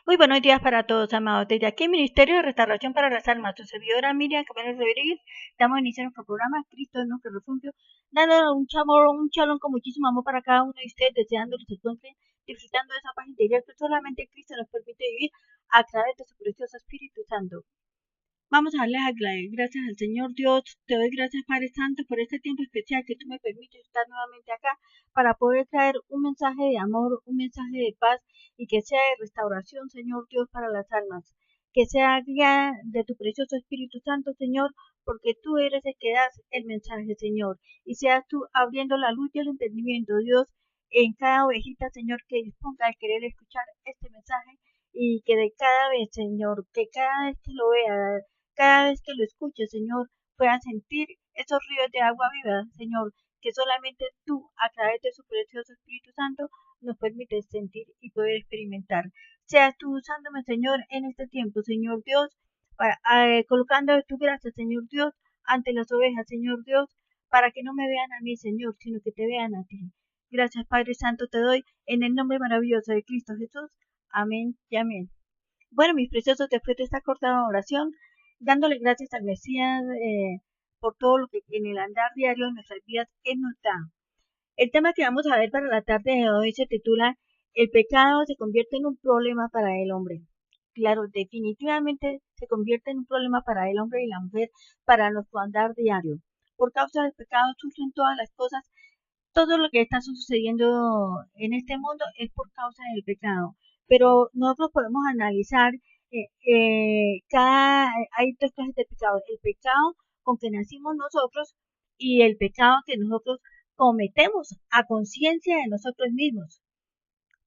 Muy buenos días para todos, amados. Desde aquí, Ministerio de Restauración para las Almas, su servidora Miriam Camargo Rodríguez, damos inicio a nuestro programa, Cristo es nuestro refugio, dando un chalón con muchísimo amor para cada uno de ustedes, deseando que se encuentren disfrutando de esa paz interior que solamente Cristo nos permite vivir a través de su precioso Espíritu Santo. Vamos a darle gracias al Señor Dios. Te doy gracias, Padre Santo, por este tiempo especial que tú me permites estar nuevamente acá para poder traer un mensaje de amor, un mensaje de paz y que sea de restauración, Señor Dios, para las almas. Que sea guía de tu precioso Espíritu Santo, Señor, porque tú eres el que das el mensaje, Señor. Y seas tú abriendo la luz y el entendimiento, Dios, en cada ovejita, Señor, que disponga de querer escuchar este mensaje y que de cada vez, Señor, que cada vez que lo vea, cada vez que lo escuche, Señor, pueda sentir esos ríos de agua viva, Señor, que solamente tú, a través de su precioso Espíritu Santo, nos permites sentir y poder experimentar. Seas tú usándome, Señor, en este tiempo, Señor Dios, colocando tu gracia, Señor Dios, ante las ovejas, Señor Dios, para que no me vean a mí, Señor, sino que te vean a ti. Gracias, Padre Santo, te doy en el nombre maravilloso de Cristo Jesús. Amén y amén. Bueno, mis preciosos, después de esta corta oración, dándole gracias al Mesías por todo lo que en el andar diario de nuestras vidas Él nos da. El tema que vamos a ver para la tarde de hoy se titula El pecado se convierte en un problema para el hombre. Claro, definitivamente se convierte en un problema para el hombre y la mujer para nuestro andar diario. Por causa del pecado sufren todas las cosas, todo lo que está sucediendo en este mundo es por causa del pecado. Pero nosotros podemos analizar, hay tres clases de pecado. El pecado con que nacimos nosotros y el pecado que nosotros cometemos a conciencia de nosotros mismos.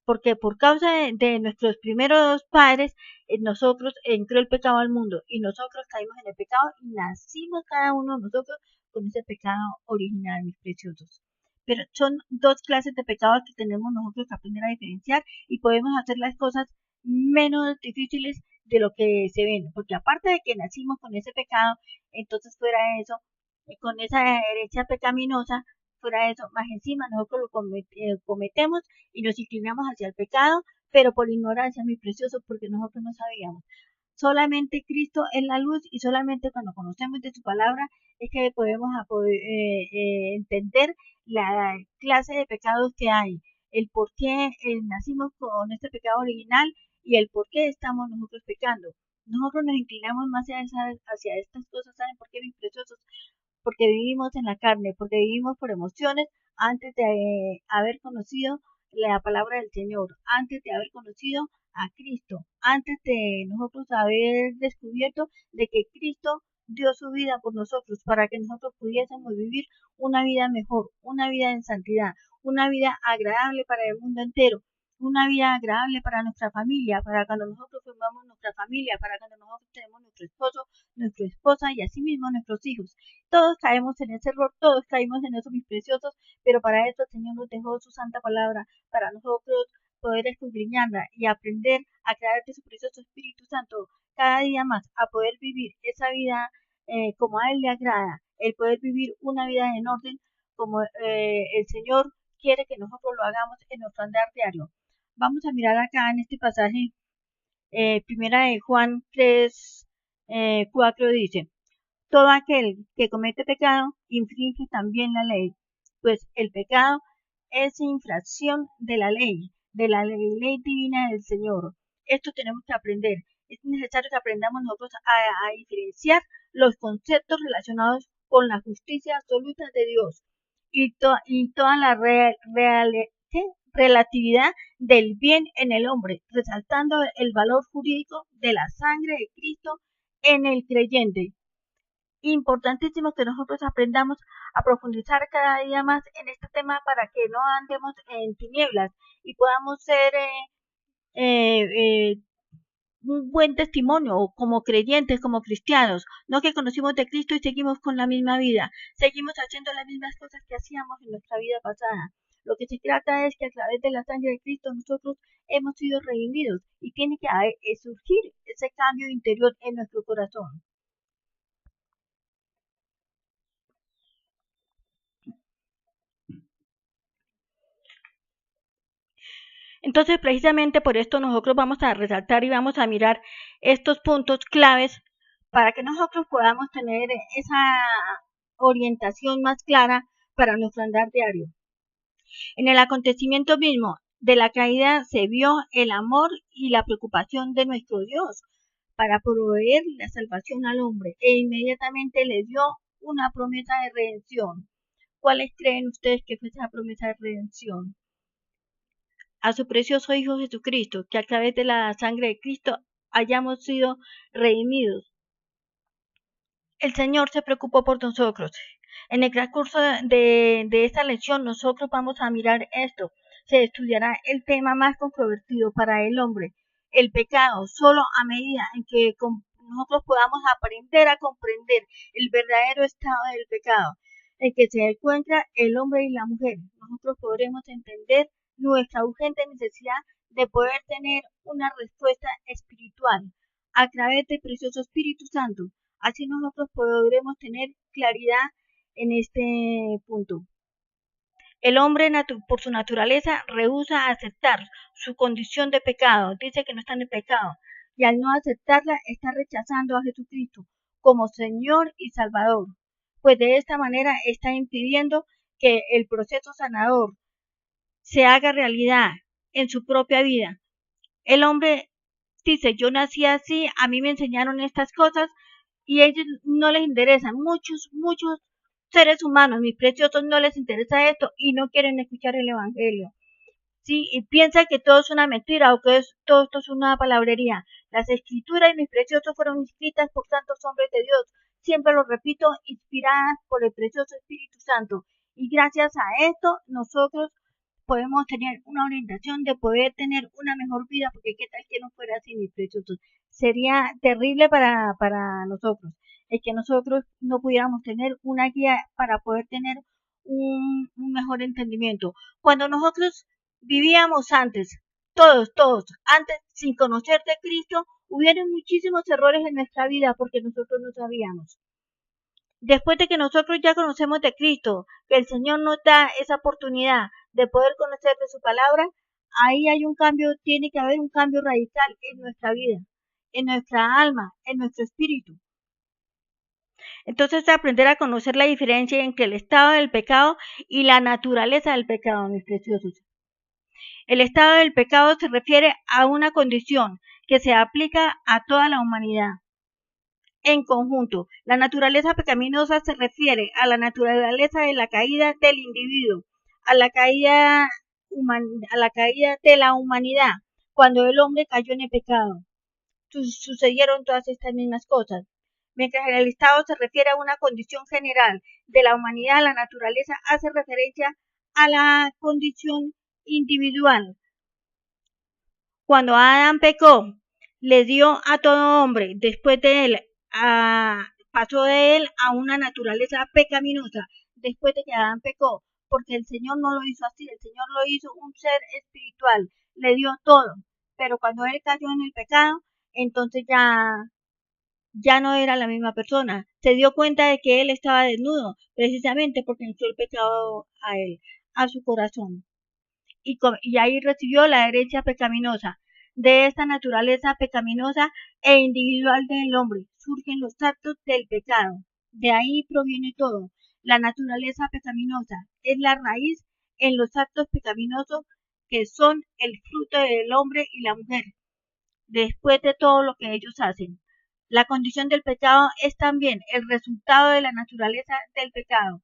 Porque por causa de nuestros primeros padres, nosotros entró el pecado al mundo y nosotros caímos en el pecado y nacimos cada uno de nosotros con ese pecado original, mis preciosos. Pero son dos clases de pecados que tenemos nosotros que aprender a diferenciar y podemos hacer las cosas menos difíciles de lo que se ven. Porque aparte de que nacimos con ese pecado, entonces fuera de eso, con esa herencia pecaminosa, fuera de eso, más encima nosotros lo cometemos y nos inclinamos hacia el pecado, pero por ignorancia, mis preciosos, porque nosotros no sabíamos. Solamente Cristo es la luz y solamente cuando conocemos de su palabra es que podemos entender la clase de pecados que hay, el por qué nacimos con este pecado original y el por qué estamos nosotros pecando. Nosotros nos inclinamos más hacia estas cosas, ¿saben por qué, mis preciosos? Porque vivimos en la carne, porque vivimos por emociones antes de haber conocido la palabra del Señor, antes de haber conocido a Cristo, antes de nosotros haber descubierto de que Cristo dio su vida por nosotros para que nosotros pudiésemos vivir una vida mejor, una vida en santidad, una vida agradable para el mundo entero, una vida agradable para nuestra familia, para cuando nosotros formamos nuestra familia, para cuando nosotros tenemos nuestro esposo, nuestra esposa y asimismo nuestros hijos. Todos caemos en ese error, todos caímos en eso, mis preciosos, pero para eso el Señor nos dejó su santa palabra, para nosotros poder escudriñarla y aprender a crear de su precioso Espíritu Santo cada día más, a poder vivir esa vida como a Él le agrada, el poder vivir una vida en orden como el Señor quiere que nosotros lo hagamos en nuestro andar diario. Vamos a mirar acá en este pasaje, primera de Juan 3, 4 dice, todo aquel que comete pecado infringe también la ley, pues el pecado es infracción de la ley divina del Señor. Esto tenemos que aprender. Es necesario que aprendamos nosotros a diferenciar los conceptos relacionados con la justicia absoluta de Dios y toda la relatividad del bien en el hombre, resaltando el valor jurídico de la sangre de Cristo en el creyente. Importantísimo que nosotros aprendamos a profundizar cada día más en este tema para que no andemos en tinieblas y podamos ser un buen testimonio como creyentes, como cristianos, no que conocimos de Cristo y seguimos con la misma vida, seguimos haciendo las mismas cosas que hacíamos en nuestra vida pasada. Lo que se trata es que a través de la sangre de Cristo nosotros hemos sido redimidos y tiene que surgir ese cambio interior en nuestro corazón. Entonces, precisamente por esto nosotros vamos a resaltar y vamos a mirar estos puntos claves para que nosotros podamos tener esa orientación más clara para nuestro andar diario. En el acontecimiento mismo de la caída se vio el amor y la preocupación de nuestro Dios para proveer la salvación al hombre e inmediatamente le dio una promesa de redención. ¿Cuáles creen ustedes que fue esa promesa de redención? A su precioso Hijo Jesucristo, que a través de la sangre de Cristo hayamos sido redimidos. El Señor se preocupó por nosotros. En el transcurso de esta lección nosotros vamos a mirar esto. Se estudiará el tema más controvertido para el hombre, el pecado, solo a medida en que nosotros podamos aprender a comprender el verdadero estado del pecado, en que se encuentra el hombre y la mujer. Nosotros podremos entender nuestra urgente necesidad de poder tener una respuesta espiritual a través del precioso Espíritu Santo. Así nosotros podremos tener claridad en este punto. El hombre por su naturaleza rehúsa aceptar su condición de pecado, dice que no está en el pecado, y al no aceptarla está rechazando a Jesucristo como Señor y Salvador, pues de esta manera está impidiendo que el proceso sanador se haga realidad en su propia vida. El hombre dice, yo nací así, a mí me enseñaron estas cosas, y a ellos no les interesan. Muchos seres humanos, mis preciosos, no les interesa esto y no quieren escuchar el Evangelio. Sí, y piensan que todo es una mentira o que todo esto es una palabrería. Las escrituras, mis preciosos, fueron escritas por santos hombres de Dios. Siempre lo repito, inspiradas por el precioso Espíritu Santo. Y gracias a esto, nosotros podemos tener una orientación de poder tener una mejor vida, porque qué tal que no fuera así, mis preciosos. Sería terrible para nosotros, el que nosotros no pudiéramos tener una guía para poder tener un mejor entendimiento. Cuando nosotros vivíamos antes, todos, antes, sin conocer de Cristo, hubieron muchísimos errores en nuestra vida porque nosotros no sabíamos. Después de que nosotros ya conocemos de Cristo, que el Señor nos da esa oportunidad de poder conocer de su palabra, ahí hay un cambio, tiene que haber un cambio radical en nuestra vida, en nuestra alma, en nuestro espíritu. Entonces, aprender a conocer la diferencia entre el estado del pecado y la naturaleza del pecado, mis preciosos. El estado del pecado se refiere a una condición que se aplica a toda la humanidad en conjunto. La naturaleza pecaminosa se refiere a la naturaleza de la caída del individuo, a la caída de la humanidad, cuando el hombre cayó en el pecado. Sucedieron todas estas mismas cosas. Mientras el estado se refiere a una condición general de la humanidad, la naturaleza hace referencia a la condición individual. Cuando Adán pecó, le dio a todo hombre, después de él, pasó de él a una naturaleza pecaminosa, después de que Adán pecó, porque el Señor no lo hizo así, el Señor lo hizo un ser espiritual, le dio todo, pero cuando él cayó en el pecado, entonces ya no era la misma persona, se dio cuenta de que él estaba desnudo, precisamente porque entró el pecado a él, a su corazón. Y ahí recibió la herencia pecaminosa. De esta naturaleza pecaminosa e individual del hombre surgen los actos del pecado. De ahí proviene todo. La naturaleza pecaminosa es la raíz en los actos pecaminosos que son el fruto del hombre y la mujer, después de todo lo que ellos hacen. La condición del pecado es también el resultado de la naturaleza del pecado.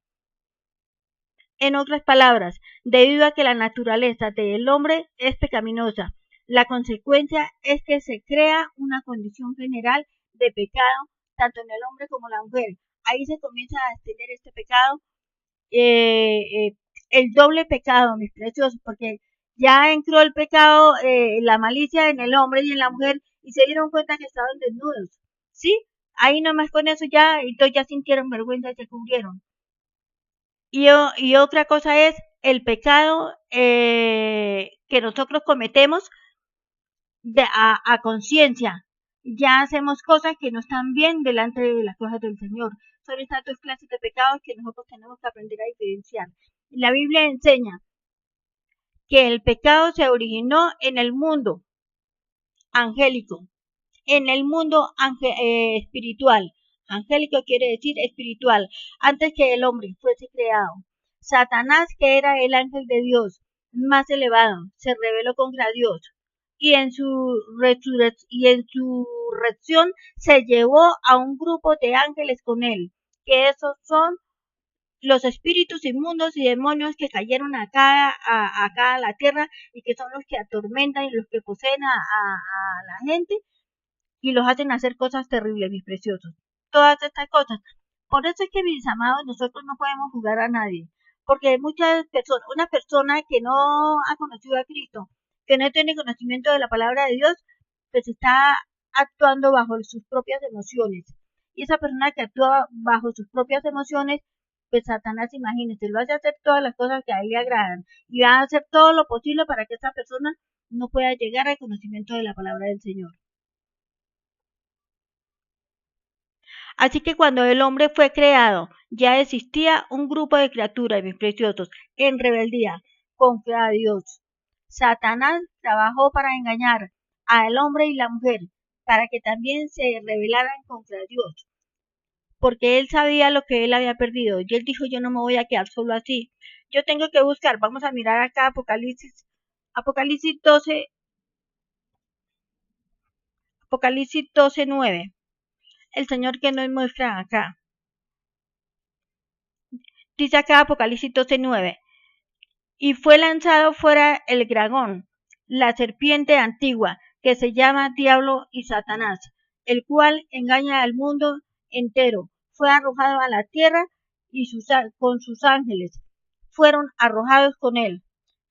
En otras palabras, debido a que la naturaleza del hombre es pecaminosa, la consecuencia es que se crea una condición general de pecado tanto en el hombre como en la mujer. Ahí se comienza a extender este pecado, el doble pecado, mis preciosos, porque ya entró el pecado, la malicia en el hombre y en la mujer y se dieron cuenta que estaban desnudos, ¿sí? Ahí nomás con eso ya, entonces ya sintieron vergüenza y se cubrieron. Y otra cosa es el pecado que nosotros cometemos a conciencia. Ya hacemos cosas que no están bien delante de las cosas del Señor. Son estas dos clases de pecados que nosotros tenemos que aprender a diferenciar. La Biblia enseña que el pecado se originó en el mundo angélico, en el mundo espiritual. Angélico quiere decir espiritual, antes que el hombre fuese creado. Satanás, que era el ángel de Dios más elevado, se rebeló contra Dios y en su resurrección se llevó a un grupo de ángeles con él, que esos son los espíritus inmundos y demonios que cayeron acá a la tierra y que son los que atormentan y los que poseen a la gente y los hacen hacer cosas terribles, mis preciosos. Todas estas cosas. Por eso es que, mis amados, nosotros no podemos jugar a nadie. Porque muchas personas, una persona que no ha conocido a Cristo, que no tiene conocimiento de la palabra de Dios, pues está actuando bajo sus propias emociones. Y esa persona que actúa bajo sus propias emociones, pues Satanás, imagínese, lo hace hacer todas las cosas que a él le agradan. Y va a hacer todo lo posible para que esa persona no pueda llegar al conocimiento de la palabra del Señor. Así que cuando el hombre fue creado, ya existía un grupo de criaturas, mis preciosos, en rebeldía contra Dios. Satanás trabajó para engañar al hombre y la mujer, para que también se rebelaran contra Dios, porque él sabía lo que él había perdido. Y él dijo, yo no me voy a quedar solo así. Yo tengo que buscar, vamos a mirar acá Apocalipsis 12, Apocalipsis 12:9. El Señor que nos muestra acá. Dice acá Apocalipsis 12:9. Y fue lanzado fuera el dragón, la serpiente antigua, que se llama Diablo y Satanás, el cual engaña al mundo entero. Fue arrojado a la tierra y con sus ángeles fueron arrojados con él.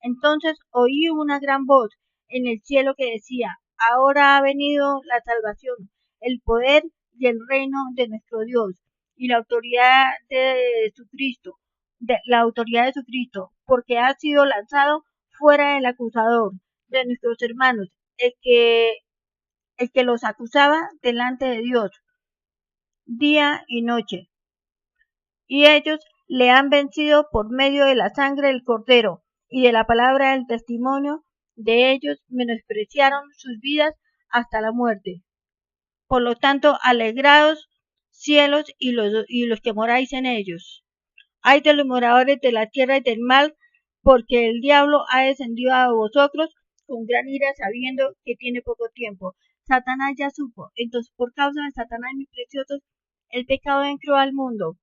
Entonces oí una gran voz en el cielo que decía, ahora ha venido la salvación, el poder y el reino de nuestro Dios y la autoridad de su Cristo, porque ha sido lanzado fuera el acusador de nuestros hermanos, el que los acusaba delante de Dios día y noche. Y ellos le han vencido por medio de la sangre del Cordero y de la palabra del testimonio de ellos, menospreciaron sus vidas hasta la muerte. Por lo tanto, alegrados cielos y los que moráis en ellos. Ay de los moradores de la tierra y del mal, porque el diablo ha descendido a vosotros con gran ira, sabiendo que tiene poco tiempo. Satanás ya supo. Entonces, por causa de Satanás, mis preciosos, el pecado entró al mundo.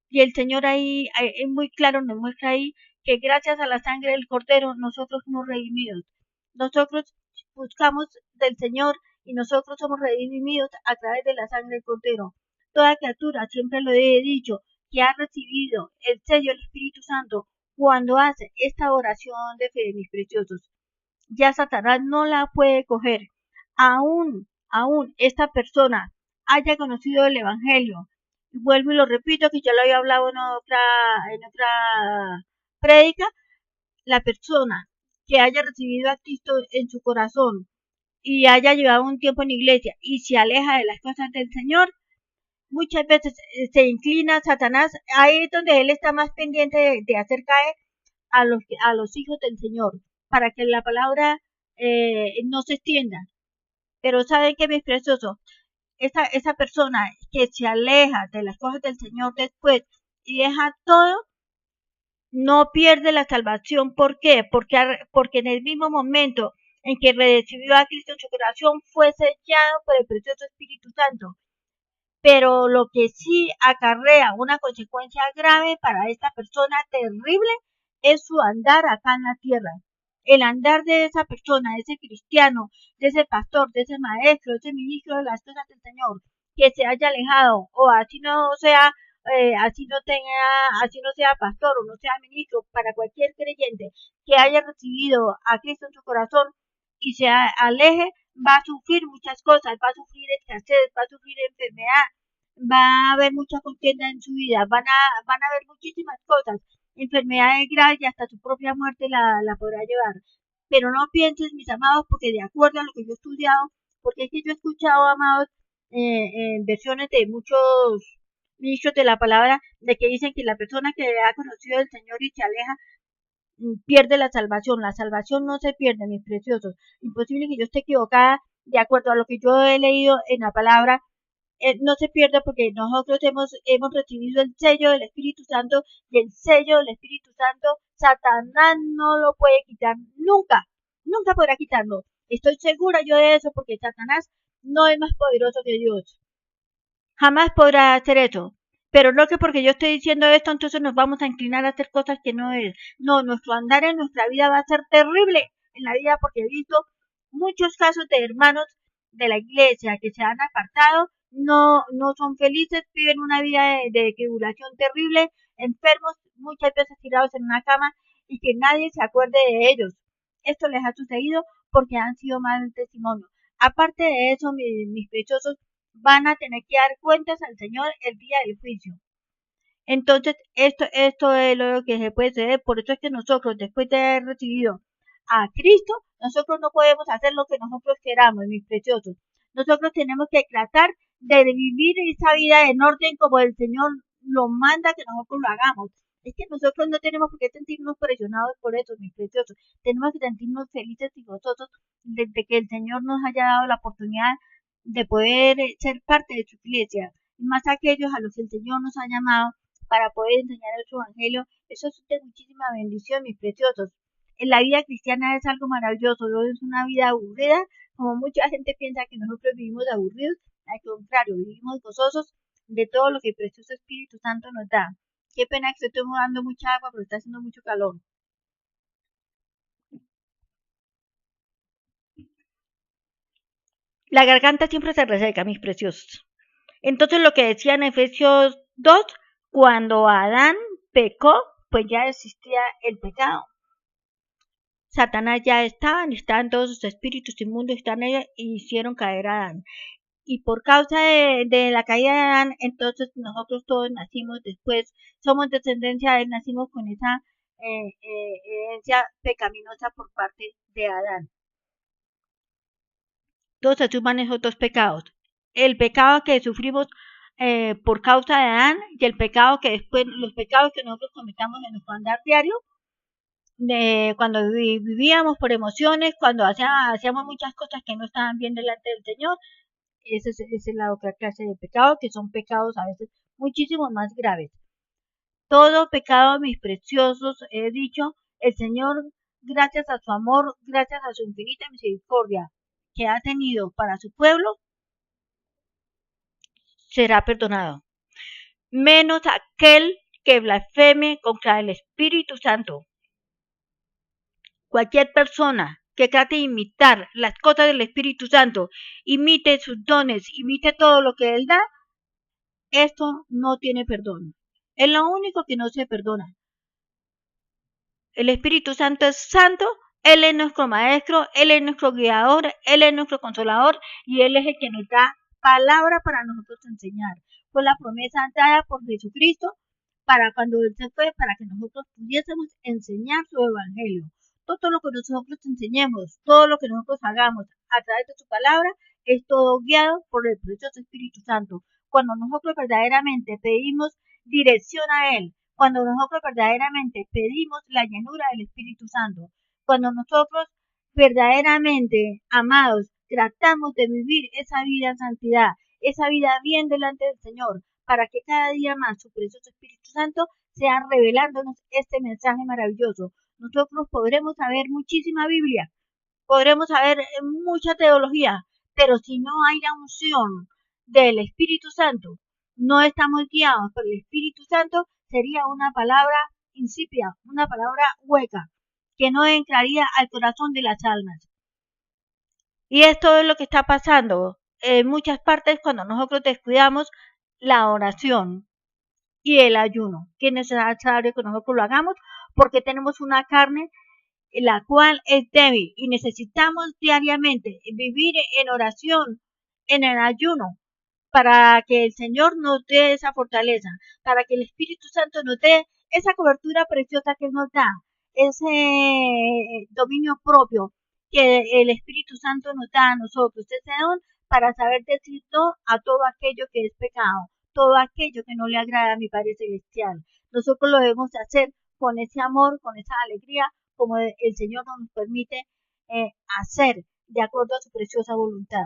Y el Señor ahí es muy claro, nos muestra ahí que gracias a la sangre del Cordero nosotros somos redimidos. Nosotros buscamos del Señor y nosotros somos redimidos a través de la sangre del Cordero. Toda criatura, siempre lo he dicho, que ha recibido el sello del Espíritu Santo cuando hace esta oración de fe, mis preciosos, ya Satanás no la puede coger. Aún esta persona haya conocido el Evangelio. Y vuelvo y lo repito, que ya lo había hablado en otra prédica, la persona que haya recibido a Cristo en su corazón y haya llevado un tiempo en iglesia y se aleja de las cosas del Señor, muchas veces se inclina Satanás, ahí es donde él está más pendiente de hacer caer a los hijos del Señor, para que la palabra no se extienda. Pero saben que, mis preciosos, esa persona que se aleja de las cosas del Señor después y deja todo, no pierde la salvación. ¿Por qué? Porque en el mismo momento en que recibió a Cristo en su corazón fue sellado por el precioso Espíritu Santo. Pero lo que sí acarrea una consecuencia grave para esta persona terrible es su andar acá en la tierra. El andar de esa persona, de ese cristiano, de ese pastor, de ese maestro, de ese ministro de las cosas del Señor, que se haya alejado, o así no sea, así no sea pastor o no sea ministro, para cualquier creyente que haya recibido a Cristo en su corazón y se aleje, va a sufrir muchas cosas, va a sufrir escasez, va a sufrir enfermedad, va a haber mucha contienda en su vida, van a haber muchísimas cosas, enfermedades graves y hasta su propia muerte la podrá llevar. Pero no pienses, mis amados, porque de acuerdo a lo que yo he estudiado, porque es que yo he escuchado, amados, versiones de muchos ministros de la palabra, de que dicen que la persona que ha conocido al Señor y se aleja, pierde la salvación. La salvación no se pierde, mis preciosos. Imposible que yo esté equivocada de acuerdo a lo que yo he leído en la palabra. No se pierde porque nosotros hemos recibido el sello del Espíritu Santo, y el sello del Espíritu Santo Satanás no lo puede quitar nunca. Nunca podrá quitarlo. Estoy segura yo de eso porque Satanás no es más poderoso que Dios. Jamás podrá hacer eso. Pero no que porque yo estoy diciendo esto, entonces nos vamos a inclinar a hacer cosas que no es. No, nuestro andar en nuestra vida va a ser terrible en la vida, porque he visto muchos casos de hermanos de la iglesia que se han apartado, no son felices, viven una vida de tribulación terrible, enfermos, muchas veces tirados en una cama, y que nadie se acuerde de ellos. Esto les ha sucedido porque han sido mal testimonio. Aparte de eso, mis preciosos, van a tener que dar cuentas al Señor el día del juicio. Entonces, esto es lo que se puede hacer. Por eso es que nosotros, después de haber recibido a Cristo, nosotros no podemos hacer lo que nosotros queramos, mis preciosos. Nosotros tenemos que tratar de vivir esa vida en orden como el Señor lo manda que nosotros lo hagamos. Es que nosotros no tenemos por qué sentirnos presionados por eso, mis preciosos. Tenemos que sentirnos felices y gozosos de que el Señor nos haya dado la oportunidad de poder ser parte de su iglesia. Y más aquellos a los que el Señor nos ha llamado para poder enseñar su evangelio. Eso es de muchísima bendición, mis preciosos. En la vida cristiana es algo maravilloso, no es una vida aburrida, como mucha gente piensa que nosotros vivimos aburridos. Al contrario, vivimos gozosos de todo lo que el precioso Espíritu Santo nos da. Qué pena que estoy tomando mucha agua, pero está haciendo mucho calor. La garganta siempre se reseca, mis preciosos. Entonces lo que decía en Efesios 2, cuando Adán pecó, pues ya existía el pecado. Satanás ya estaban todos sus espíritus inmundos, están ellos, y hicieron caer a Adán. Y por causa de la caída de Adán, entonces nosotros todos nacimos después, somos descendencia de él, nacimos con esa herencia pecaminosa por parte de Adán. Todos se suman esos dos pecados. El pecado que sufrimos por causa de Adán, y el pecado que después, los pecados que nosotros cometamos en nuestro andar diario, cuando vivíamos por emociones, cuando hacíamos muchas cosas que no estaban bien delante del Señor. Esa es la otra clase de pecado, que son pecados a veces muchísimo más graves. Todo pecado, mis preciosos, he dicho, el Señor, gracias a su amor, gracias a su infinita misericordia que ha tenido para su pueblo, será perdonado. Menos aquel que blasfeme contra el Espíritu Santo. Cualquier persona que trate de imitar las cosas del Espíritu Santo, imite sus dones, imite todo lo que Él da, esto no tiene perdón. Es lo único que no se perdona. El Espíritu Santo es santo, Él es nuestro maestro, Él es nuestro guiador, Él es nuestro consolador, y Él es el que nos da palabra para nosotros enseñar. Fue la promesa dada por Jesucristo para cuando Él se fue, para que nosotros pudiésemos enseñar su evangelio. Todo lo que nosotros enseñemos, todo lo que nosotros hagamos a través de su palabra, es todo guiado por el precioso Espíritu Santo. Cuando nosotros verdaderamente pedimos dirección a Él, cuando nosotros verdaderamente pedimos la llenura del Espíritu Santo, cuando nosotros verdaderamente, amados, tratamos de vivir esa vida en santidad, esa vida bien delante del Señor, para que cada día más su precioso Espíritu Santo sea revelándonos este mensaje maravilloso. Nosotros podremos saber muchísima Biblia, podremos saber mucha teología, pero si no hay la unción del Espíritu Santo, no estamos guiados por el Espíritu Santo, sería una palabra insípida, una palabra hueca, que no entraría al corazón de las almas. Y esto es lo que está pasando en muchas partes cuando nosotros descuidamos la oración y el ayuno, que es necesario que nosotros lo hagamos porque tenemos una carne la cual es débil, y necesitamos diariamente vivir en oración, en el ayuno, para que el Señor nos dé esa fortaleza, para que el Espíritu Santo nos dé esa cobertura preciosa que Él nos da, ese dominio propio que el Espíritu Santo nos da a nosotros, ese don para saber decir no a todo aquello que es pecado, todo aquello que no le agrada a mi Padre Celestial. Nosotros lo debemos hacer con ese amor, con esa alegría, como el Señor nos permite hacer de acuerdo a su preciosa voluntad.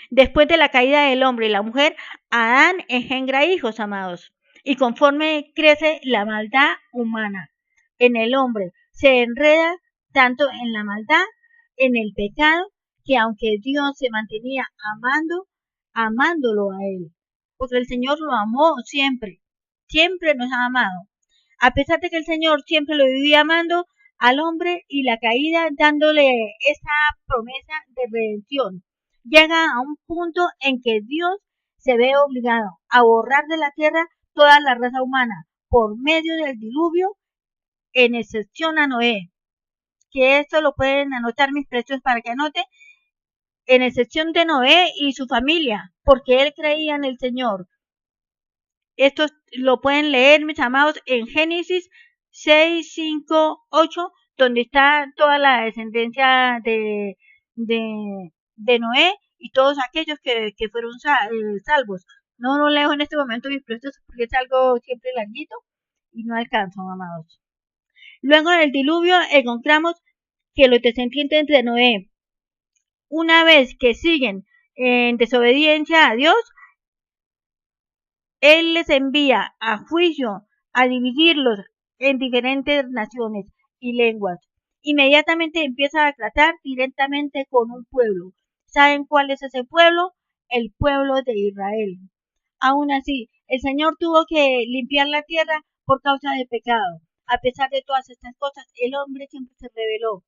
Después de la caída del hombre y la mujer, Adán engendra hijos, amados. Y conforme crece la maldad humana en el hombre, se enreda tanto en la maldad, en el pecado, que aunque Dios se mantenía amándolo a él, porque el Señor lo amó siempre, siempre nos ha amado. A pesar de que el Señor siempre lo vivía amando al hombre y la caída dándole esa promesa de redención, llega a un punto en que Dios se ve obligado a borrar de la tierra toda la raza humana por medio del diluvio, en excepción a Noé, que esto lo pueden anotar mis precios para que anote, en excepción de Noé y su familia, porque él creía en el Señor. Esto lo pueden leer, mis amados, en Génesis 6, 5, 8, donde está toda la descendencia de Noé y todos aquellos que fueron salvos. No lo leo en este momento mis precios porque es algo siempre larguito y no alcanzo, amados. Luego del diluvio encontramos que los descendientes de Noé, una vez que siguen en desobediencia a Dios, Él les envía a juicio a dividirlos en diferentes naciones y lenguas. Inmediatamente empieza a tratar directamente con un pueblo. ¿Saben cuál es ese pueblo? El pueblo de Israel. Aún así, el Señor tuvo que limpiar la tierra por causa del pecado. A pesar de todas estas cosas, el hombre siempre se rebeló.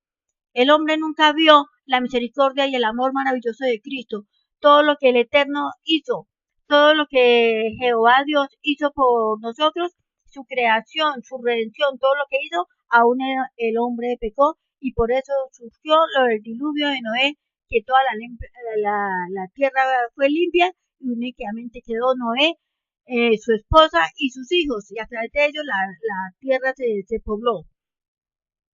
El hombre nunca vio la misericordia y el amor maravilloso de Cristo. Todo lo que el Eterno hizo, todo lo que Jehová Dios hizo por nosotros, su creación, su redención, todo lo que hizo, aún el hombre pecó y por eso surgió lo del diluvio de Noé, que toda la tierra fue limpia y únicamente quedó Noé, su esposa y sus hijos, y a través de ellos la tierra se pobló.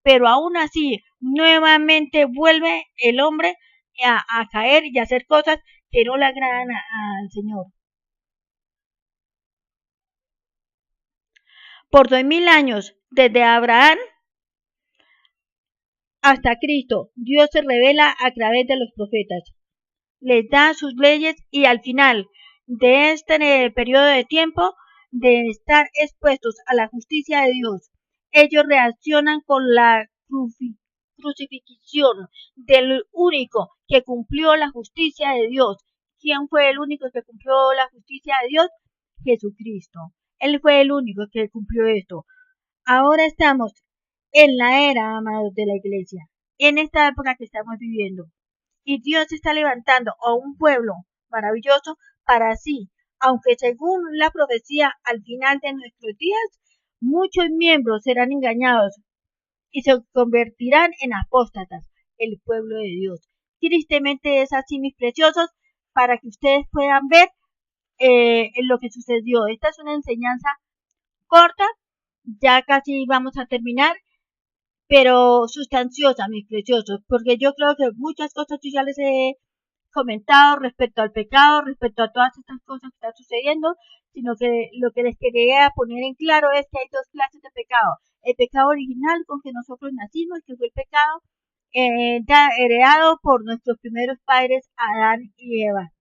Pero aún así, nuevamente vuelve el hombre a caer y a hacer cosas que no le agradan al Señor. Por 2000 años, desde Abraham hasta Cristo, Dios se revela a través de los profetas, les da sus leyes y al final de este periodo de tiempo de estar expuestos a la justicia de Dios, ellos reaccionan con la crucifixión del único que cumplió la justicia de Dios. ¿Quién fue el único que cumplió la justicia de Dios? Jesucristo. Él fue el único que cumplió esto. Ahora estamos en la era, amados, de la iglesia, en esta época que estamos viviendo. Y Dios está levantando a un pueblo maravilloso para sí, aunque según la profecía al final de nuestros días, muchos miembros serán engañados y se convertirán en apóstatas, el pueblo de Dios. Tristemente es así, mis preciosos, para que ustedes puedan ver lo que sucedió. Esta es una enseñanza corta, ya casi vamos a terminar, pero sustanciosa, mis preciosos, porque yo creo que muchas cosas yo ya les he comentado respecto al pecado, respecto a todas estas cosas que están sucediendo, sino que lo que les quería poner en claro es que hay dos clases de pecado. El pecado original con que nosotros nacimos, que fue el pecado heredado por nuestros primeros padres, Adán y Eva.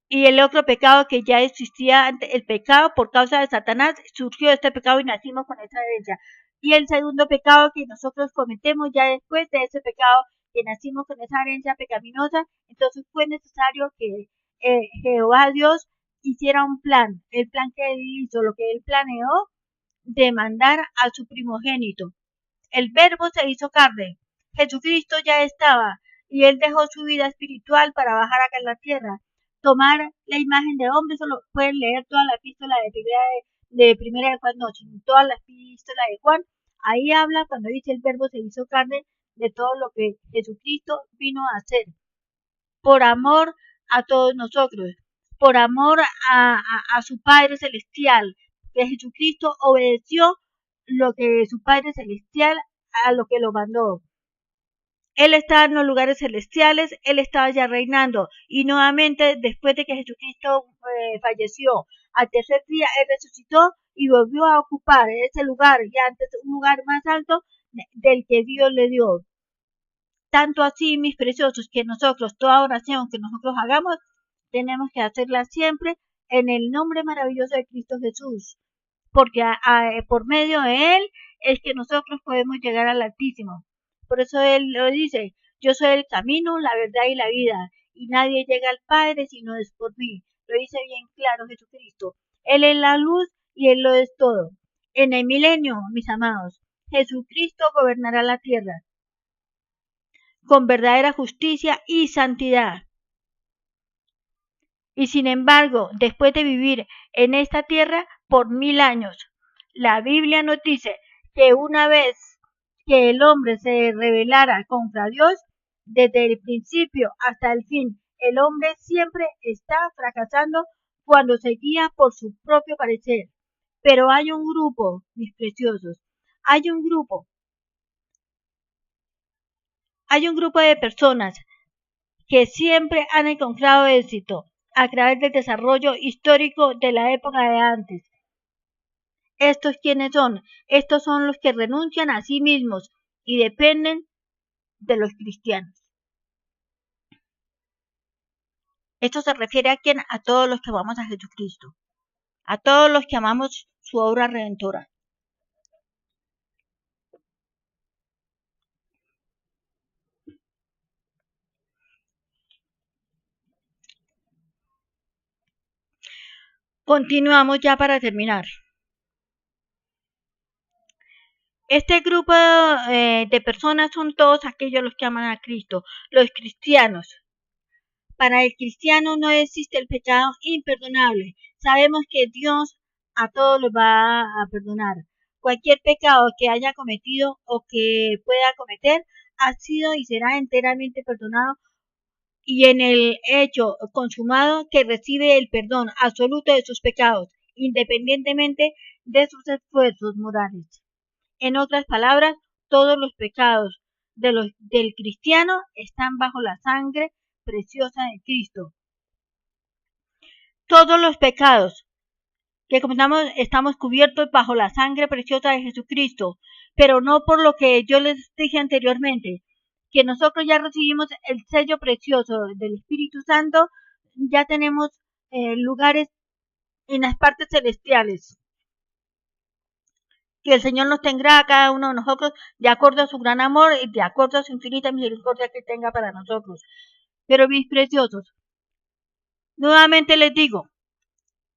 Y el otro pecado que ya existía antes, el pecado por causa de Satanás, surgió este pecado y nacimos con esa herencia. Y el segundo pecado que nosotros cometemos ya después de ese pecado, que nacimos con esa herencia pecaminosa, entonces fue necesario que Jehová Dios hiciera un plan, el plan que él hizo, lo que él planeó, de mandar a su primogénito. El verbo se hizo carne, Jesucristo ya estaba, y él dejó su vida espiritual para bajar acá en la tierra, tomar la imagen de hombre. Solo pueden leer toda la epístola de primera de Juan, no, sino toda la epístola de Juan. Ahí habla cuando dice el verbo se hizo carne de todo lo que Jesucristo vino a hacer, por amor a todos nosotros, por amor a su Padre Celestial, que Jesucristo obedeció lo que su Padre Celestial a lo que lo mandó. Él estaba en los lugares celestiales, Él estaba ya reinando. Y nuevamente, después de que Jesucristo falleció, al tercer día Él resucitó y volvió a ocupar ese lugar, y antes un lugar más alto del que Dios le dio. Tanto así, mis preciosos, que nosotros, toda oración que nosotros hagamos, tenemos que hacerla siempre en el nombre maravilloso de Cristo Jesús, porque por medio de Él es que nosotros podemos llegar al Altísimo. Por eso Él lo dice, yo soy el camino, la verdad y la vida, y nadie llega al Padre si no es por mí. Lo dice bien claro Jesucristo. Él es la luz y Él lo es todo. En el milenio, mis amados, Jesucristo gobernará la tierra con verdadera justicia y santidad. Y sin embargo, después de vivir en esta tierra por 1000 años, la Biblia nos dice que una vez que el hombre se rebelara contra Dios, desde el principio hasta el fin, el hombre siempre está fracasando cuando se guía por su propio parecer. Pero hay un grupo, mis preciosos, hay un grupo de personas que siempre han encontrado éxito a través del desarrollo histórico de la época de antes. ¿Estos quiénes son? Estos son los que renuncian a sí mismos y dependen de los cristianos. Esto se refiere a quién? A todos los que amamos a Jesucristo, a todos los que amamos su obra redentora. Continuamos ya para terminar. Este grupo de personas son todos aquellos los que aman a Cristo, los cristianos. Para el cristiano no existe el pecado imperdonable. Sabemos que Dios a todos los va a perdonar. Cualquier pecado que haya cometido o que pueda cometer ha sido y será enteramente perdonado, y en el hecho consumado que recibe el perdón absoluto de sus pecados, independientemente de sus esfuerzos morales. En otras palabras, todos los pecados del cristiano están bajo la sangre preciosa de Cristo. Todos los pecados que cometamos estamos cubiertos bajo la sangre preciosa de Jesucristo, pero no por lo que yo les dije anteriormente, que nosotros ya recibimos el sello precioso del Espíritu Santo, ya tenemos lugares en las partes celestiales. Que el Señor nos tendrá a cada uno de nosotros de acuerdo a su gran amor y de acuerdo a su infinita misericordia que tenga para nosotros. Pero mis preciosos, nuevamente les digo,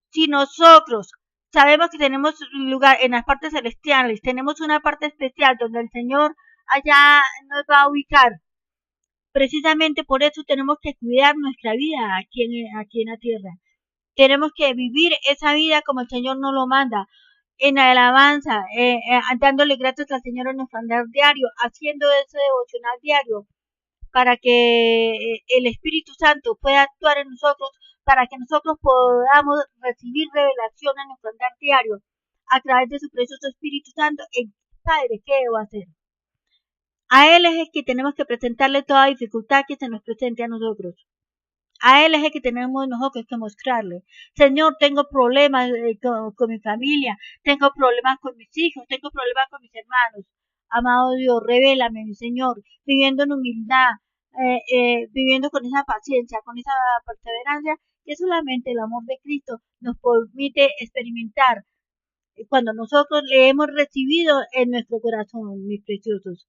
si nosotros sabemos que tenemos lugar en las partes celestiales, tenemos una parte especial donde el Señor allá nos va a ubicar, precisamente por eso tenemos que cuidar nuestra vida aquí en la tierra. Tenemos que vivir esa vida como el Señor nos lo manda, en alabanza, dándole gracias al Señor en nuestro andar diario, haciendo ese devocional diario, para que el Espíritu Santo pueda actuar en nosotros, para que nosotros podamos recibir revelación en nuestro andar diario, a través de su precioso Espíritu Santo, en Padre, ¿qué debo hacer? A Él es el que tenemos que presentarle toda dificultad que se nos presente a nosotros. A Él es el que tenemos nosotros que mostrarle. Señor, tengo problemas con mi familia, tengo problemas con mis hijos, tengo problemas con mis hermanos. Amado Dios, revélame, mi Señor, viviendo en humildad, viviendo con esa paciencia, con esa perseverancia que solamente el amor de Cristo nos permite experimentar cuando nosotros le hemos recibido en nuestro corazón, mis preciosos.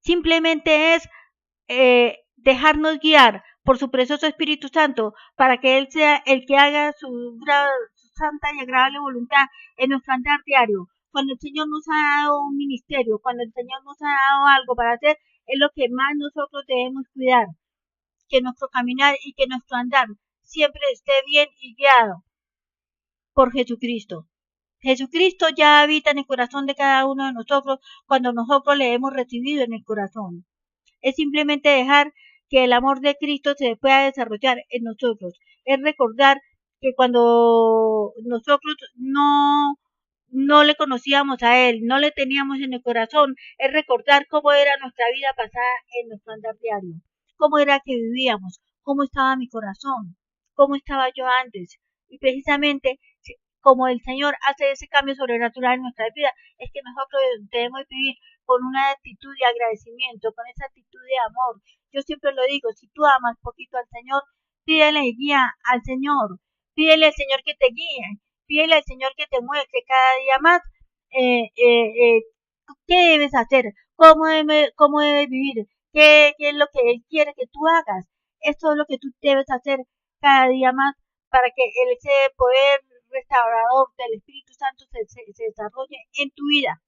Simplemente es dejarnos guiar por su precioso Espíritu Santo para que Él sea el que haga su santa y agradable voluntad en nuestro andar diario. Cuando el Señor nos ha dado un ministerio, cuando el Señor nos ha dado algo para hacer, es lo que más nosotros debemos cuidar, que nuestro caminar y que nuestro andar siempre esté bien y guiado por Jesucristo. Jesucristo ya habita en el corazón de cada uno de nosotros cuando nosotros le hemos recibido en el corazón. Es simplemente dejar que el amor de Cristo se pueda desarrollar en nosotros. Es recordar que cuando nosotros no no le conocíamos a Él, no le teníamos en el corazón, es recordar cómo era nuestra vida pasada en nuestro andar diario, cómo era que vivíamos, cómo estaba mi corazón, cómo estaba yo antes. Y precisamente como el Señor hace ese cambio sobrenatural en nuestra vida, es que nosotros debemos vivir con una actitud de agradecimiento, con esa actitud de amor. Yo siempre lo digo, si tú amas poquito al Señor, pídele guía al Señor, pídele al Señor que te guíe, pídele al Señor que te muestre cada día más eh, eh, eh, qué debes hacer, cómo debes vivir, qué es lo que Él quiere que tú hagas. Esto es lo que tú debes hacer cada día más para que ese poder restaurador del Espíritu Santo se desarrolle en tu vida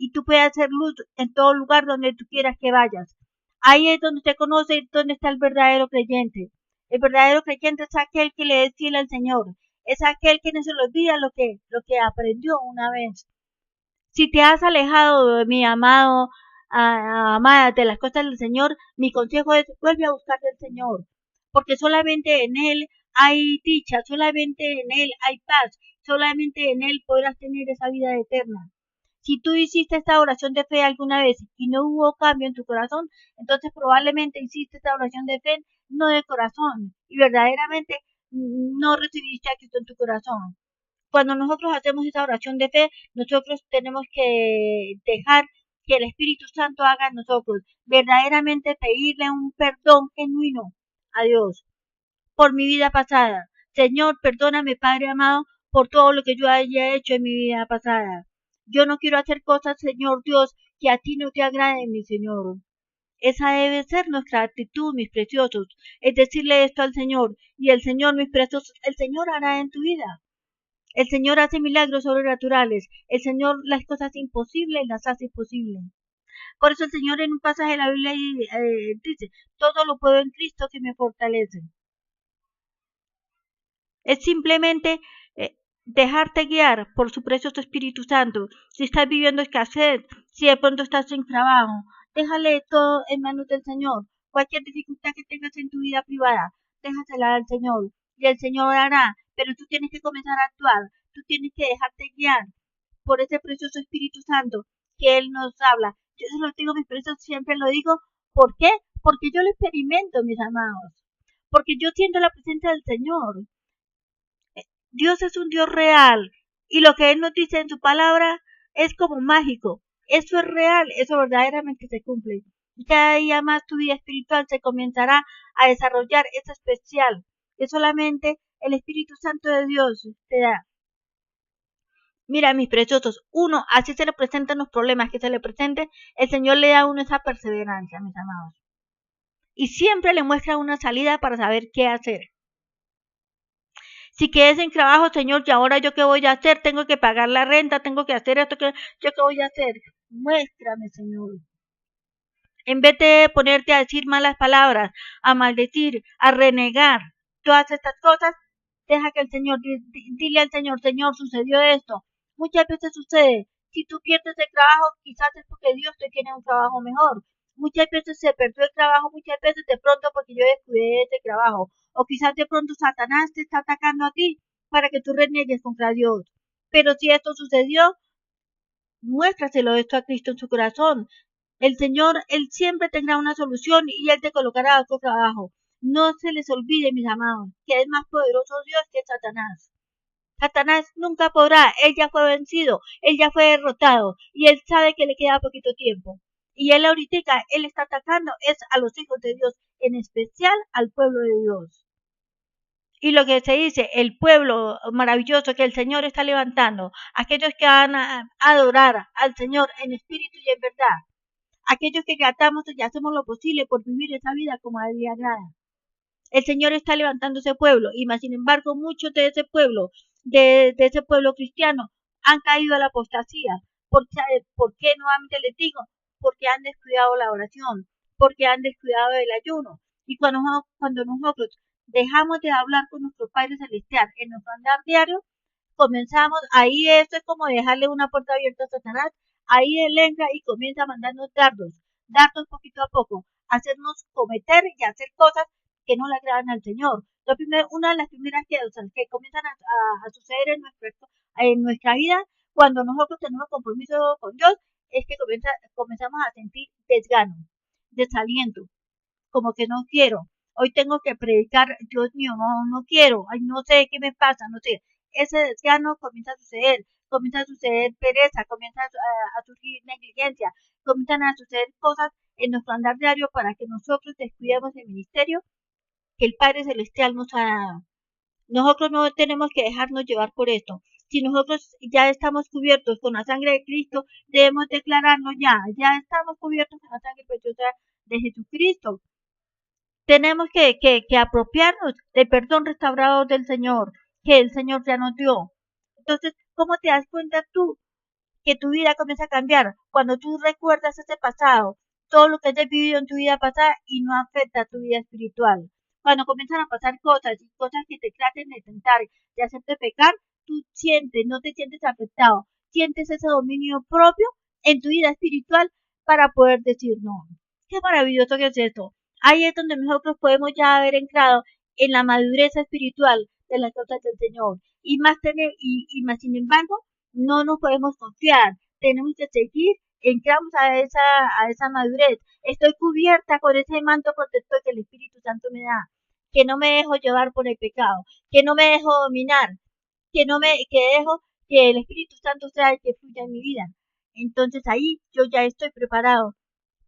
y tú puedas hacer luz en todo lugar donde tú quieras que vayas. Ahí es donde se conoce dónde está el verdadero creyente. El verdadero creyente es aquel que le es fiel al Señor. Es aquel que no se le olvida lo que aprendió una vez. Si te has alejado de mi amado, amada, de las cosas del Señor, mi consejo es vuelve a buscar del Señor, porque solamente en Él hay dicha, solamente en Él hay paz, solamente en Él podrás tener esa vida eterna. Si tú hiciste esta oración de fe alguna vez y no hubo cambio en tu corazón, entonces probablemente hiciste esta oración de fe no de corazón y verdaderamente no recibiste a Cristo en tu corazón. Cuando nosotros hacemos esa oración de fe, nosotros tenemos que dejar que el Espíritu Santo haga en nosotros, verdaderamente pedirle un perdón genuino a Dios por mi vida pasada. Señor, perdóname, Padre amado, por todo lo que yo haya hecho en mi vida pasada. Yo no quiero hacer cosas, Señor Dios, que a ti no te agraden, mi Señor. Esa debe ser nuestra actitud, mis preciosos, es decirle esto al Señor, y el Señor, mis preciosos, el Señor hará en tu vida. El Señor hace milagros sobrenaturales. El Señor las cosas imposibles las hace posibles. Por eso el Señor en un pasaje de la Biblia dice, todo lo puedo en Cristo que me fortalece. Es simplemente dejarte guiar por su precioso Espíritu Santo. Si estás viviendo escasez, si de pronto estás sin trabajo, déjale todo en manos del Señor. Cualquier dificultad que tengas en tu vida privada, déjasela al Señor. Y el Señor hará, pero tú tienes que comenzar a actuar. Tú tienes que dejarte guiar por ese precioso Espíritu Santo que Él nos habla. Yo se lo digo a mis preciosos, siempre lo digo. ¿Por qué? Porque yo lo experimento, mis amados. Porque yo siento la presencia del Señor. Dios es un Dios real y lo que Él nos dice en su palabra es como mágico. Eso es real, eso verdaderamente se cumple. Y cada día más tu vida espiritual se comenzará a desarrollar, es especial, que solamente el Espíritu Santo de Dios te da. Mira, mis preciosos, uno, así se le presentan los problemas que se le presenten, el Señor le da a uno esa perseverancia, mis amados. Y siempre le muestra una salida para saber qué hacer. Si quedé sin trabajo, Señor, y ahora yo qué voy a hacer, tengo que pagar la renta, tengo que hacer esto, yo qué voy a hacer. Muéstrame, Señor. En vez de ponerte a decir malas palabras, a maldecir, a renegar, todas estas cosas, deja que el Señor, dile al Señor, Señor, sucedió esto. Muchas veces sucede. Si tú pierdes el trabajo, quizás es porque Dios te tiene un trabajo mejor. Muchas veces se perdió el trabajo, muchas veces de pronto porque yo descuidé ese trabajo. O quizás de pronto Satanás te está atacando a ti para que tú reniegues contra Dios. Pero si esto sucedió, muéstraselo esto a Cristo en su corazón. El Señor, Él siempre tendrá una solución y Él te colocará otro trabajo. No se les olvide, mis amados, que es más poderoso Dios que Satanás. Satanás nunca podrá, Él ya fue vencido, Él ya fue derrotado y Él sabe que le queda poquito tiempo. Y Él ahorita, Él está atacando es a los hijos de Dios, en especial al pueblo de Dios. Y lo que se dice, el pueblo maravilloso que el Señor está levantando, aquellos que van a adorar al Señor en espíritu y en verdad, aquellos que tratamos y hacemos lo posible por vivir esa vida como a Él le agrada. El Señor está levantando ese pueblo, y más sin embargo muchos de ese pueblo, de ese pueblo cristiano, han caído a la apostasía. ¿Por qué nuevamente les digo? Porque han descuidado la oración, porque han descuidado el ayuno. Y cuando nosotros dejamos de hablar con nuestro Padre Celestial en nuestro andar diario, comenzamos, ahí esto es como dejarle una puerta abierta a Satanás, ahí él entra y comienza a mandarnos dardos poquito a poco, hacernos cometer y hacer cosas que no le agradan al Señor. Una de las primeras cosas que comienzan a suceder en nuestra vida Cuando nosotros tenemos compromiso con Dios, es que comenzamos a sentir desgano, desaliento, como que no quiero. Hoy tengo que predicar, Dios mío, no quiero, ay, no sé qué me pasa, no sé. Ese desgano comienza a suceder pereza, comienza a surgir negligencia, comienzan a suceder cosas en nuestro andar diario para que nosotros descuidemos el ministerio que el Padre Celestial nos ha dado. Nosotros no tenemos que dejarnos llevar por esto. Si nosotros ya estamos cubiertos con la sangre de Cristo, debemos declararlo ya estamos cubiertos con la sangre preciosa de Jesucristo. Tenemos que apropiarnos del perdón restaurado del Señor, que el Señor ya nos dio. Entonces, ¿cómo te das cuenta tú que tu vida comienza a cambiar? Cuando tú recuerdas ese pasado, todo lo que hayas vivido en tu vida pasada y no afecta a tu vida espiritual. Cuando comienzan a pasar cosas y cosas que te traten de tentar, de hacerte pecar, tú no te sientes afectado, sientes ese dominio propio en tu vida espiritual para poder decir no. Qué maravilloso que es esto. Ahí es donde nosotros podemos ya haber entrado en la madurez espiritual de las cosas del Señor. Y más más sin embargo, no nos podemos confiar. Tenemos que seguir, entramos a esa madurez. Estoy cubierta con ese manto protector que el Espíritu Santo me da. Que no me dejo llevar por el pecado. Que no me dejo dominar. Que dejo que el Espíritu Santo sea el que fluya en mi vida. Entonces ahí yo ya estoy preparado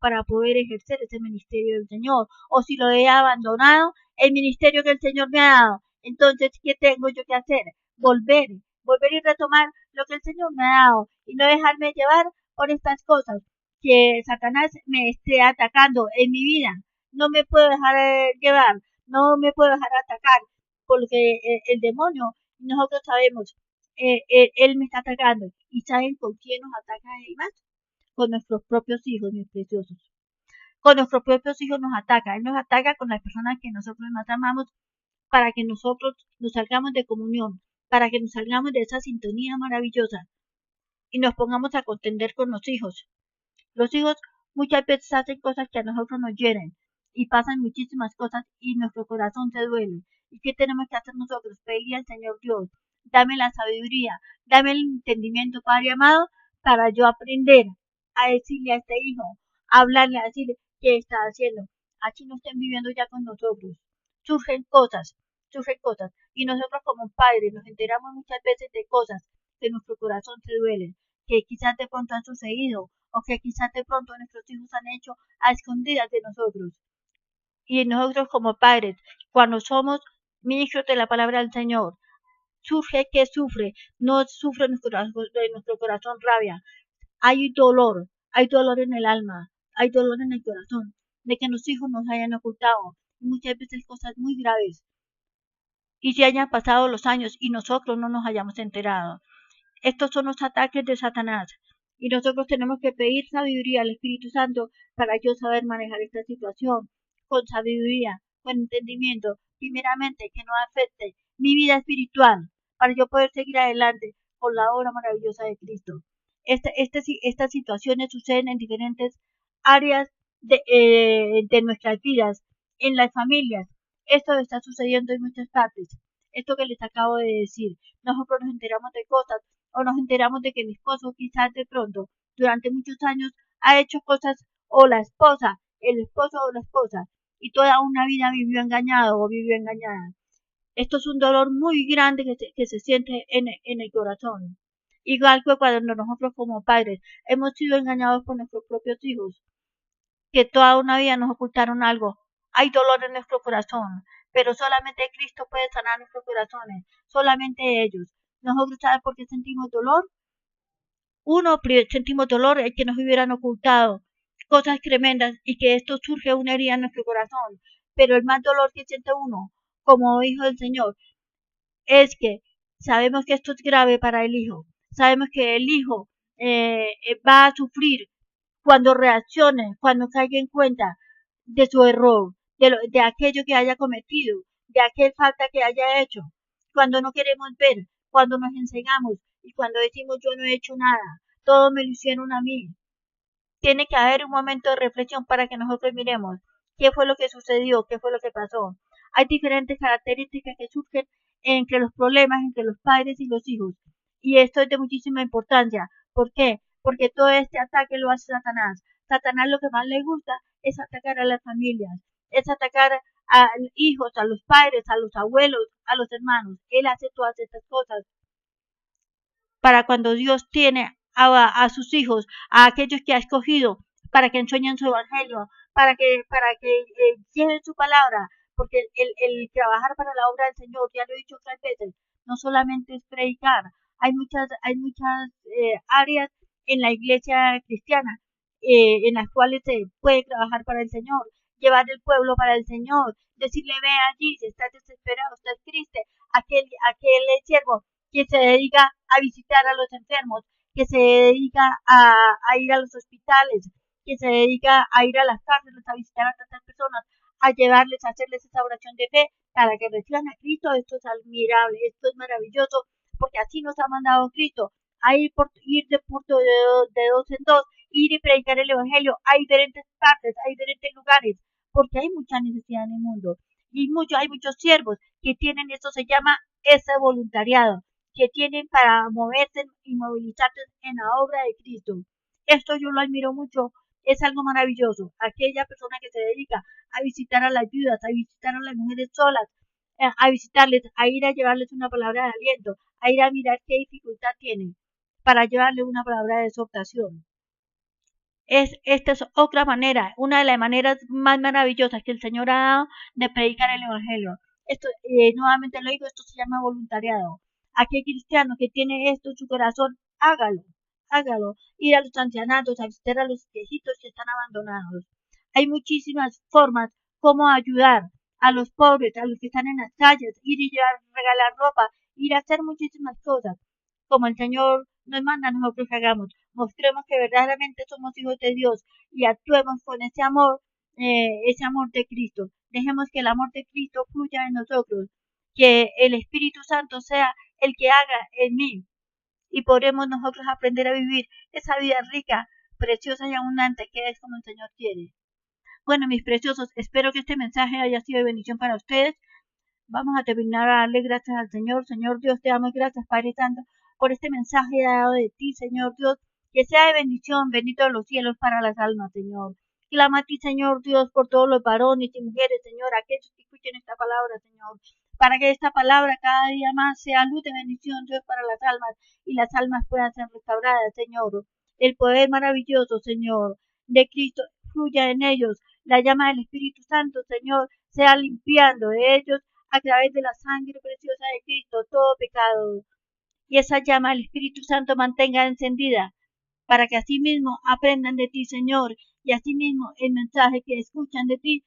para poder ejercer ese ministerio del Señor. O si lo he abandonado, el ministerio que el Señor me ha dado. Entonces, ¿qué tengo yo que hacer? Volver y retomar lo que el Señor me ha dado y no dejarme llevar por estas cosas que Satanás me esté atacando en mi vida. No me puedo dejar llevar, no me puedo dejar atacar porque el demonio, nosotros sabemos, él me está atacando. ¿Y saben con quién nos ataca él más? Con nuestros propios hijos, mis preciosos. Con nuestros propios hijos nos ataca. Él nos ataca con las personas que nosotros más amamos para que nosotros nos salgamos de comunión, para que nos salgamos de esa sintonía maravillosa y nos pongamos a contender con los hijos. Los hijos muchas veces hacen cosas que a nosotros nos hieren y pasan muchísimas cosas y nuestro corazón se duele. ¿Y qué tenemos que hacer nosotros? Pedirle al Señor Dios, dame la sabiduría, dame el entendimiento, Padre amado, para yo aprender a decirle a este hijo, a hablarle, a decirle qué está haciendo. Aquí no estén viviendo ya con nosotros. Surgen cosas, y nosotros como padres nos enteramos muchas veces de cosas que nuestro corazón se duele, que quizás de pronto han sucedido o que quizás de pronto nuestros hijos han hecho a escondidas de nosotros. Y nosotros como padres, cuando somos ministros de la palabra del Señor, surge que sufre, no sufre nuestro corazón rabia. Hay dolor en el alma, hay dolor en el corazón, de que los hijos nos hayan ocultado muchas veces cosas muy graves y se hayan pasado los años y nosotros no nos hayamos enterado. Estos son los ataques de Satanás y nosotros tenemos que pedir sabiduría al Espíritu Santo para yo saber manejar esta situación con sabiduría, con entendimiento, primeramente que no afecte mi vida espiritual para yo poder seguir adelante con la obra maravillosa de Cristo. Estas situaciones suceden en diferentes áreas de nuestras vidas, en las familias. Esto está sucediendo en muchas partes. Esto que les acabo de decir. Nosotros nos enteramos de cosas o nos enteramos de que el esposo quizás de pronto durante muchos años ha hecho cosas o la esposa, el esposo o la esposa y toda una vida vivió engañado o vivió engañada. Esto es un dolor muy grande que se siente en el corazón. Igual que cuando nosotros como padres hemos sido engañados por nuestros propios hijos, que toda una vida nos ocultaron algo. Hay dolor en nuestro corazón, pero solamente Cristo puede sanar nuestros corazones, solamente ellos. Nosotros, ¿sabes por qué sentimos dolor? Uno, sentimos dolor el que nos hubieran ocultado cosas tremendas y que esto surge una herida en nuestro corazón. Pero el más dolor que siente uno como hijo del Señor es que sabemos que esto es grave para el hijo. Sabemos que el hijo va a sufrir cuando reaccione, cuando caiga en cuenta de su error, de aquello que haya cometido, de aquel falta que haya hecho, cuando no queremos ver, cuando nos enseñamos y cuando decimos yo no he hecho nada, todo me lo hicieron a mí. Tiene que haber un momento de reflexión para que nosotros miremos qué fue lo que sucedió, qué fue lo que pasó. Hay diferentes características que surgen entre los problemas entre los padres y los hijos. Y esto es de muchísima importancia. ¿Por qué? Porque todo este ataque lo hace Satanás. Satanás lo que más le gusta es atacar a las familias, es atacar a hijos, a los padres, a los abuelos, a los hermanos. Él hace todas estas cosas para cuando Dios tiene a sus hijos, a aquellos que ha escogido, para que enseñen su evangelio, para que lleven su palabra, porque el trabajar para la obra del Señor, ya lo he dicho otras veces, no solamente es predicar, hay muchas áreas en la iglesia cristiana en las cuales se puede trabajar para el Señor, llevar el pueblo para el Señor, decirle ve allí, si estás desesperado, estás triste, aquel siervo que se dedica a visitar a los enfermos, que se dedica a ir a los hospitales, que se dedica a ir a las cárceles, a visitar a tantas personas, a llevarles, a hacerles esa oración de fe para que reciban a Cristo. Esto es admirable, esto es maravilloso, porque así nos ha mandado Cristo, a ir de dos en dos, ir y predicar el Evangelio a diferentes partes, a diferentes lugares, porque hay mucha necesidad en el mundo. Y hay muchos siervos que tienen, esto se llama ese voluntariado, que tienen para moverse y movilizarse en la obra de Cristo. Esto yo lo admiro mucho, es algo maravilloso. Aquella persona que se dedica a visitar a las viudas, a visitar a las mujeres solas, a visitarles, a ir a llevarles una palabra de aliento, a ir a mirar qué dificultad tienen, para llevarles una palabra de exhortación. Esta es otra manera, una de las maneras más maravillosas que el Señor ha dado de predicar el Evangelio. Esto, nuevamente lo digo, esto se llama voluntariado. Aquel cristiano que tiene esto en su corazón, hágalo, hágalo. Ir a los ancianatos, a visitar a los viejitos que están abandonados. Hay muchísimas formas como ayudar a los pobres, a los que están en las calles, ir y llevar, regalar ropa, ir a hacer muchísimas cosas, como el Señor nos manda a nosotros que hagamos. Mostremos que verdaderamente somos hijos de Dios y actuemos con ese amor de Cristo. Dejemos que el amor de Cristo fluya en nosotros, que el Espíritu Santo sea el que haga en mí y podremos nosotros aprender a vivir esa vida rica, preciosa y abundante que es como el Señor quiere. Bueno, mis preciosos, espero que este mensaje haya sido de bendición para ustedes. Vamos a terminar a darle gracias al Señor. Señor Dios, te damos gracias, Padre Santo, por este mensaje dado de ti, Señor Dios, que sea de bendición, bendito de los cielos para las almas, Señor. Clama a ti, Señor Dios, por todos los varones y mujeres, Señor, aquellos que escuchen esta palabra, Señor, para que esta palabra cada día más sea luz de bendición, Dios, para las almas, y las almas puedan ser restauradas, Señor. El poder maravilloso, Señor, de Cristo fluya en ellos. La llama del Espíritu Santo, Señor, sea limpiando de ellos a través de la sangre preciosa de Cristo todo pecado, y esa llama del Espíritu Santo mantenga encendida, para que asimismo aprendan de ti, Señor, y asimismo el mensaje que escuchan de ti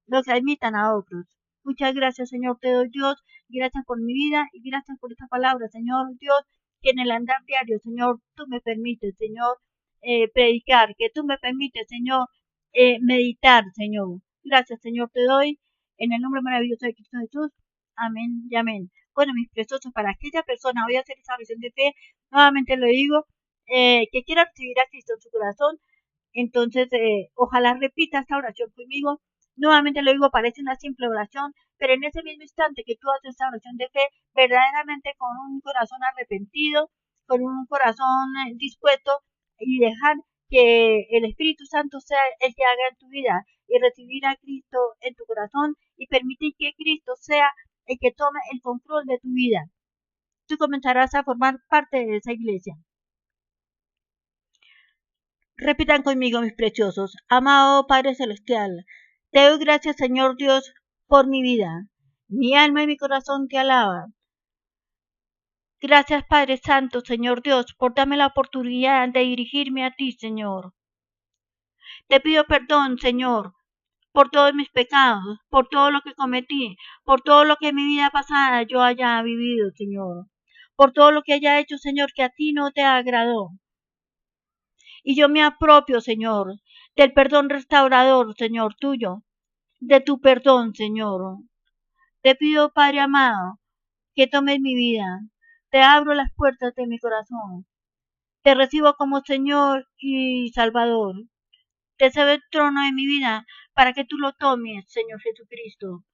lo transmitan a otros. Muchas gracias, Señor, te doy Dios, gracias por mi vida y gracias por esta palabra, Señor Dios, que en el andar diario, Señor, tú me permites, Señor, predicar, que tú me permites, Señor, meditar, Señor. Gracias, Señor, te doy en el nombre maravilloso de Cristo Jesús. Amén y amén. Bueno, mis preciosos, para aquella persona, voy a hacer esa oración de fe, nuevamente lo digo, que quiera recibir a Cristo en su corazón, entonces ojalá repita esta oración conmigo. Nuevamente lo digo, parece una simple oración, pero en ese mismo instante que tú haces esta oración de fe, verdaderamente con un corazón arrepentido, con un corazón dispuesto y dejar que el Espíritu Santo sea el que haga en tu vida y recibir a Cristo en tu corazón y permitir que Cristo sea el que tome el control de tu vida. Tú comenzarás a formar parte de esa iglesia. Repitan conmigo, mis preciosos. Amado Padre Celestial, te doy gracias, Señor Dios, por mi vida. Mi alma y mi corazón te alaban. Gracias, Padre Santo, Señor Dios, por darme la oportunidad de dirigirme a ti, Señor. Te pido perdón, Señor, por todos mis pecados, por todo lo que cometí, por todo lo que en mi vida pasada yo haya vivido, Señor. Por todo lo que haya hecho, Señor, que a ti no te agradó. Y yo me apropio, Señor, del perdón restaurador, Señor, tuyo, de tu perdón, Señor. Te pido, Padre amado, que tomes mi vida. Te abro las puertas de mi corazón. Te recibo como Señor y Salvador. Te cedo el trono de mi vida para que tú lo tomes, Señor Jesucristo.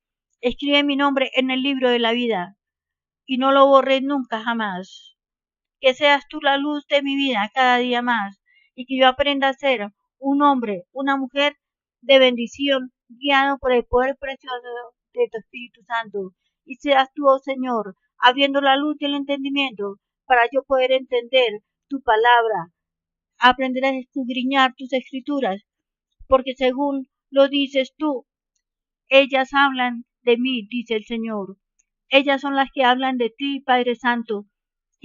Escribe mi nombre en el libro de la vida y no lo borres nunca jamás. que seas tú la luz de mi vida cada día más y que yo aprenda a ser un hombre, una mujer de bendición, guiado por el poder precioso de tu Espíritu Santo. Y seas tú, oh Señor, abriendo la luz y el entendimiento para yo poder entender tu palabra, aprender a escudriñar tus escrituras, porque según lo dices tú, ellas hablan de mí, dice el Señor. Ellas son las que hablan de ti, Padre Santo,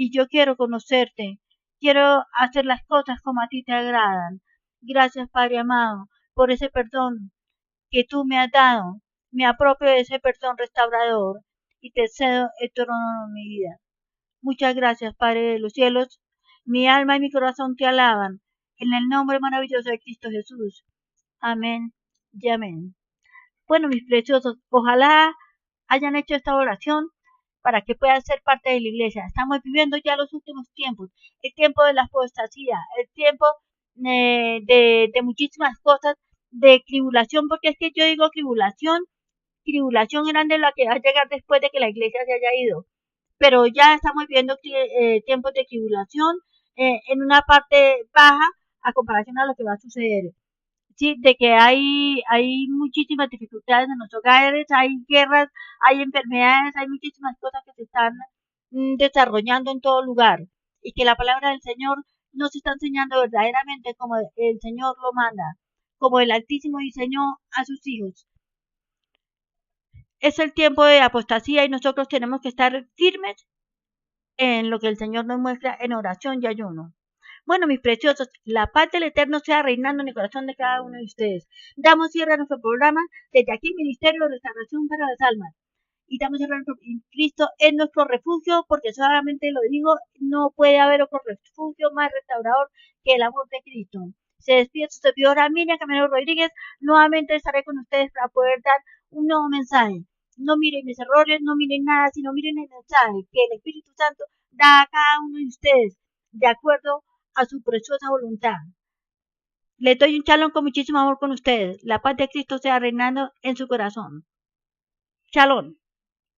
y yo quiero conocerte, quiero hacer las cosas como a ti te agradan. Gracias, Padre amado, por ese perdón que tú me has dado. Me apropio de ese perdón restaurador y te cedo el trono de mi vida. Muchas gracias, Padre de los cielos. Mi alma y mi corazón te alaban. En el nombre maravilloso de Cristo Jesús. Amén y amén. Bueno, mis preciosos, ojalá hayan hecho esta oración para que puedan ser parte de la iglesia. Estamos viviendo ya los últimos tiempos, el tiempo de la apostasía, el tiempo de muchísimas cosas, de tribulación, porque es que yo digo tribulación grande la que va a llegar después de que la iglesia se haya ido. Pero ya estamos viviendo tiempos de tribulación en una parte baja a comparación a lo que va a suceder. Sí, de que hay muchísimas dificultades en los hogares, hay guerras, hay enfermedades, hay muchísimas cosas que se están desarrollando en todo lugar y que la palabra del Señor nos está enseñando verdaderamente como el Señor lo manda, como el Altísimo diseñó a sus hijos. Es el tiempo de apostasía y nosotros tenemos que estar firmes en lo que el Señor nos muestra en oración y ayuno. Bueno, mis preciosos, la paz del Eterno sea reinando en el corazón de cada uno de ustedes. Damos cierre a nuestro programa desde aquí, Ministerio de Restauración para las Almas. Y damos cierre a nuestro Cristo es nuestro refugio, porque solamente lo digo, no puede haber otro refugio más restaurador que el amor de Cristo. Se despide su servidora Miriam Camilo Rodríguez. Nuevamente estaré con ustedes para poder dar un nuevo mensaje. No miren mis errores, no miren nada, sino miren el mensaje que el Espíritu Santo da a cada uno de ustedes de acuerdo a su preciosa voluntad. Les doy un shalom con muchísimo amor con ustedes. La paz de Cristo sea reinando en su corazón. Shalom.